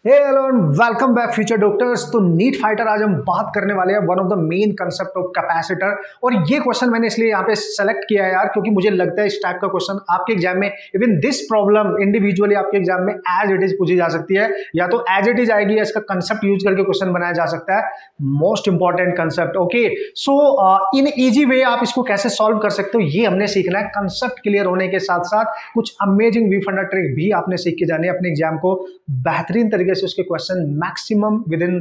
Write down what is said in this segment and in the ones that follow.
Hey hello and welcome back future doctors. तो NEET fighter आज हम बात करने वाले हैं one of the main concept of capacitor. और ये क्वेश्चन मैंने इसलिए यहाँ पे सेलेक्ट किया है यार, क्योंकि मुझे लगता है इस टाइप का क्वेश्चन आपके एग्जाम में, इवन दिस प्रॉब्लम इंडिविजुअली आपके एग्जाम में एज इट इज पूछी जा सकती है, या तो एज इट इज आएगी या इसका कंसेप्ट यूज करके क्वेश्चन बनाया जा सकता है। Most important concept. Okay, so in easy way आप इसको कैसे सॉल्व कर सकते हो ये हमने सीखना है। कंसेप्ट क्लियर होने के साथ साथ कुछ अमेजिंग वी फंडा ट्रिक भी आपने सीख के जानी है अपने एग्जाम को बेहतरीन तरीके से उसके क्वेश्चन मैक्सिमम विद इन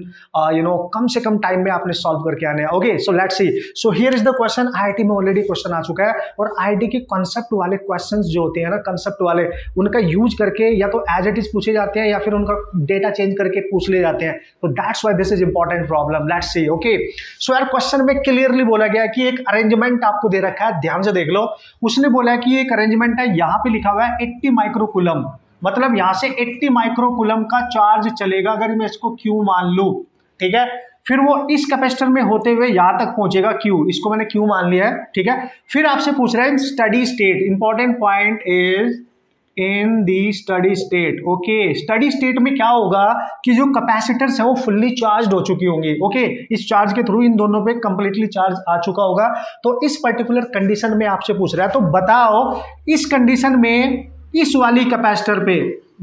कम से कम टाइम में आपने सॉल्व करके आने हैं। Okay, so let's see. So here is the question. IIT में ऑलरेडी क्वेश्चन आ चुका है और आईआईटी के कंसेप्ट वाले क्वेश्चंस जो होते हैं ना, कंसेप्ट वाले, उनका यूज करके या तो एज इट इज पूछे जाते हैं या फिर उनका डेटा चेंज करके पूछ ले जाते हैं। तो that's why this is important problem. Let's see. Okay, so यार क्वेश्चन में क्लियरली बोला गया है कि एक अरेंजमेंट आपको दे रखा है, ध्यान से देख लो। उसने बोला है कि एक अरेंजमेंट है, यहां पे लिखा हुआ है 80 माइक्रोकूलम, मतलब यहां से 80 माइक्रोकूलम का चार्ज चलेगा अगर मैं इसको Q मान लूं, ठीक है। फिर वो इस कैपेसिटर में होते हुए यहां तक पहुंचेगा Q, इसको मैंने Q मान लिया है, ठीक है। फिर आपसे पूछ रहा है in steady state, important point is in the steady state. Okay, steady state में क्या होगा कि जो कैपेसिटर्स है वो फुल्ली चार्ज हो चुकी होंगी। ओके, इस चार्ज के थ्रू इन दोनों पे कंप्लीटली चार्ज आ चुका होगा। तो इस पर्टिकुलर कंडीशन में आपसे पूछ रहा है, तो बताओ इस कंडीशन में इस वाली कैपेसिटर पे,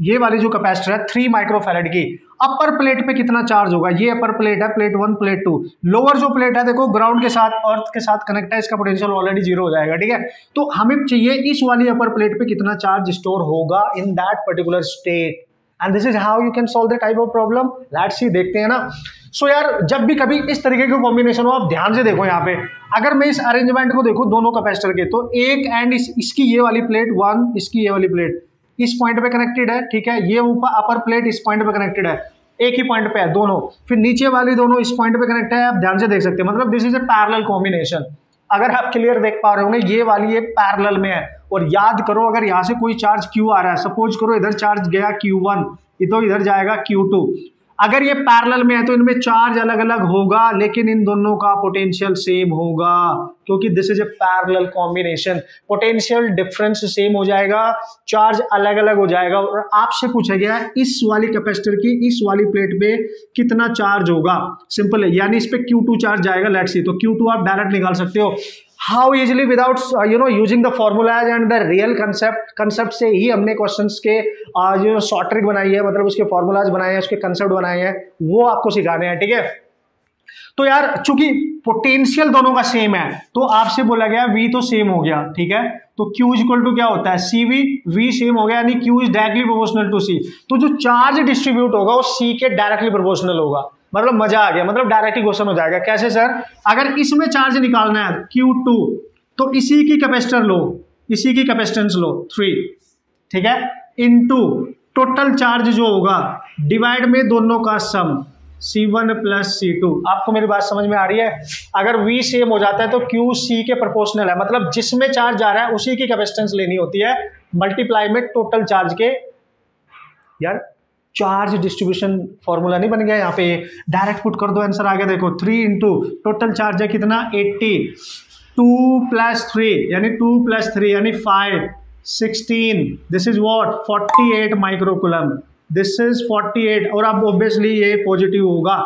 ये वाली जो कैपेसिटर है 3 माइक्रोफैरेड की, अपर प्लेट पे कितना चार्ज होगा। ये अपर प्लेट है, प्लेट 1 प्लेट 2। लोअर जो प्लेट है देखो ग्राउंड के साथ, अर्थ के साथ कनेक्ट है, इसका पोटेंशियल ऑलरेडी 0 हो जाएगा, ठीक है। तो हमें चाहिए इस वाली अपर प्लेट पे कितना चार्ज स्टोर होगा in that particular state, and this is how you can solve the type of problem. Let's सी, देखते हैं ना। सो यार जब भी कभी इस तरीके के कॉम्बिनेशन हो, आप ध्यान से देखो यहाँ पे, अगर मैं इस अरेंजमेंट को देखूं दोनों कैपेसिटर के, तो एक एंड इसकी ये वाली प्लेट 1, इसकी ये वाली प्लेट इस पॉइंट पे कनेक्टेड है, ठीक है। ये ऊपर अपर प्लेट इस पॉइंट पे कनेक्टेड है, एक ही पॉइंट पे है दोनों। फिर नीचे वाली दोनों इस पॉइंट पे कनेक्ट है, आप ध्यान से देख सकते हैं, मतलब this is a parallel combination. अगर आप क्लियर देख पा रहे होंगे, ये वाली ये पैरेलल में है। और याद करो, अगर यहाँ से कोई चार्ज Q आ रहा है, सपोज करो इधर चार्ज गया Q1, तो इधर जाएगा Q2। अगर ये पैरेलल में है तो इनमें चार्ज अलग अलग होगा, लेकिन इन दोनों का पोटेंशियल सेम होगा, क्योंकि this is a parallel combination. Potential difference same हो जाएगा, चार्ज अलग अलग हो जाएगा। और आपसे पूछा गया है इस वाली कैपेसिटर की इस वाली प्लेट पे कितना चार्ज होगा। सिंपल है, यानी इस पे Q2 चार्ज जाएगा। लेट्स सी, तो Q2 आप डायरेक्ट निकाल सकते हो। How easily, without using the formulas and the real concept से ही हमने क्वेश्चंस के जो शॉर्ट ट्रिक बनाई है, मतलब उसके फॉर्मूलाज बनाए हैं, उसके कंसेप्ट बनाए हैं, वो आपको सिखाने हैं, ठीक है। तो यार चूंकि पोटेंशियल दोनों का सेम है, तो आपसे बोला गया V तो सेम हो गया, ठीक है। तो Q इक्वल टू क्या होता है CV, V सेम हो गया, यानी Q is directly proportional to C। तो जो चार्ज डिस्ट्रीब्यूट होगा वो C के डायरेक्टली प्रोपोर्शनल होगा। मतलब मजा आ गया, मतलब डायरेक्ट ही क्वेश्चन हो जाएगा। कैसे सर? अगर इसमें चार्ज निकालना है Q2, तो इसी की कैपेसिटर लो, इसी की कैपेसिटेंस लो 3, ठीक है, इनटू टोटल चार्ज जो होगा डिवाइड में दोनों का सम C1 प्लस C2। आपको मेरी बात समझ में आ रही है? अगर V सेम हो जाता है तो Q C के प्रोपोर्शनल है, मतलब जिसमें चार्ज जा रहा है उसी की कैपेसिटेंस लेनी होती है, मल्टीप्लाई में टोटल चार्ज के। यार चार्ज डिस्ट्रीब्यूशन फॉर्मूला नहीं बन गया यहाँ पे, डायरेक्ट पुट कर दो, आंसर आ गया। देखो 3 इंटू टोटल चार्ज है कितना 80, 2 प्लस 3 यानी 2 प्लस 3 यानी 5, 16, this is what 48 microcoulomb, this is 48। और अब ऑब्वियसली ये पॉजिटिव होगा।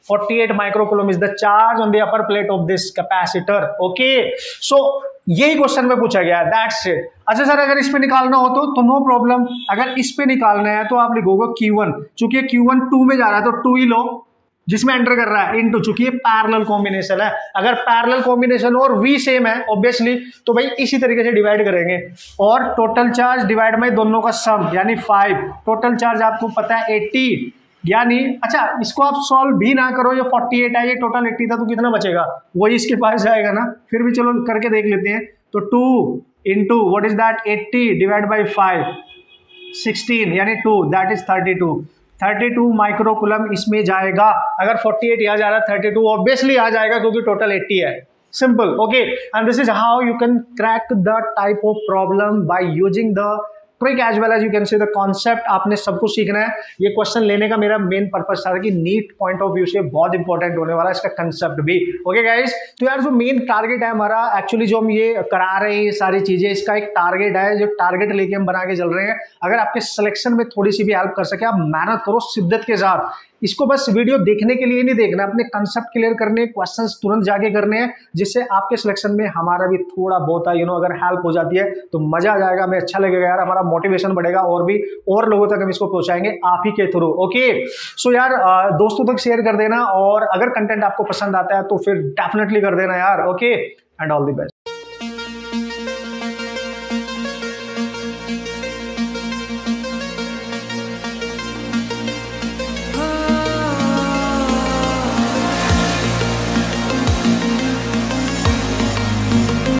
48 microcoulomb is the charge on the upper plate of this capacitor. Okay, so यही क्वेश्चन में पूछा गया है, दैट्स इट। अच्छा सर, अगर इस पे निकालना हो तो नो प्रॉब्लम। अगर इस पे निकालना है तो आप लिखोगे Q1, चूंकि Q1 2 में जा रहा है तो 2 ही लो जिसमें एंटर कर रहा है, इनटू, चूंकि ये पैरेलल कॉम्बिनेशन है। अगर पैरेलल कॉम्बिनेशन और V सेम है ऑब्वियसली, तो भाई इसी तरीके से डिवाइड करेंगे, और टोटल चार्ज डिवाइड में दोनों का सम यानी 5। टोटल चार्ज आपको पता है 80, यानी अच्छा इसको आप सॉल्व भी ना करो, ये 48 है, ये टोटल 80 था, तो कितना बचेगा वही इसके पास जाएगा ना। फिर भी चलो करके देख लेते हैं। तो 2 into what is that 80 divide by 5, 16 यानी 2, दैट इज 32 माइक्रोकूलम इसमें जाएगा। अगर 48 यहाँ जा रहा है 32 ऑब्वियसली आ जाएगा, क्योंकि टोटल 80 है। Simple. Okay, and this is how you can crack the type of problem by using the trick as well as you can see the concept आपने सब कुछ सीखना है। ये क्वेश्चन लेने का मेरा मेन पर्पस था कि नीट पॉइंट ऑफ व्यू से बहुत इंपॉर्टेंट होने वाला है इसका कंसेप्ट भी। ओके गाइस, तो यार जो मेन टारगेट है हमारा, एक्चुअली जो हम ये करा रहे हैं ये सारी चीजें, इसका एक टारगेट है, जो टारगेट लेके हम बना के चल रहे हैं। अगर आपके सिलेक्शन में थोड़ी सी भी हेल्प कर सके, आप मेहनत करो शिद्दत के साथ। इसको बस वीडियो देखने के लिए नहीं देखना, अपने कंसेप्ट क्लियर करने, क्वेश्चंस तुरंत जाके करने हैं, जिससे आपके सिलेक्शन में हमारा भी थोड़ा बहुत अगर हेल्प हो जाती है तो मजा आ जाएगा, हमें अच्छा लगेगा यार, हमारा मोटिवेशन बढ़ेगा और भी और लोगों तक हम इसको पहुंचाएंगे आप ही के थ्रू। ओके, सो यार दोस्तों तक शेयर कर देना, और अगर कंटेंट आपको पसंद आता है तो फिर डेफिनेटली कर देना यार। Okay, and all the best.